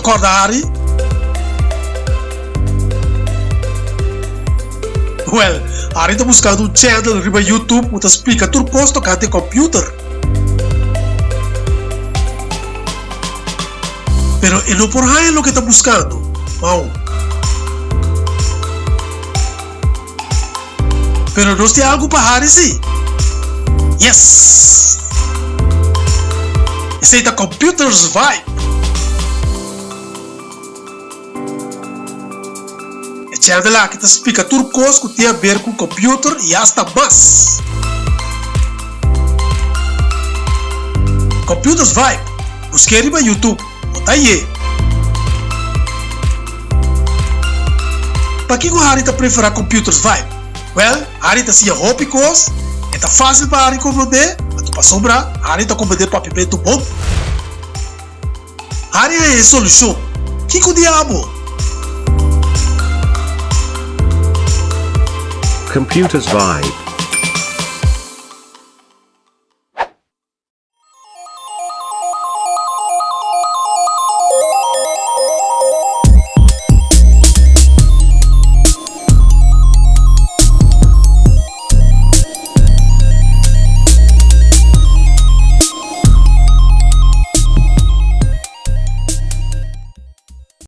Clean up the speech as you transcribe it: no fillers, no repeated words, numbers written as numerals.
acorda, Hari? Well, Hari tá buscando um channel riba YouTube que explica tudo posto que tem computer. Pero e não por aí lo que tá buscando. Mau. Pero nós tem algo para Hari, sim. Yes! Esse aí tá Computers Vibe. É channel lá que te explica tudo coisa que tem a ver com computer e hasta mais. Computers Vibe. Busque riba YouTube. Bota aí. Para que o Hari tá preferir Computers Vibe? Well, Hari tá se hobby coisa. É tá fácil para Hari compreender. Mas para sobrar, Hari tá compreender para pimento bom. Hari é a solução. Que diabo? Computers Vibe.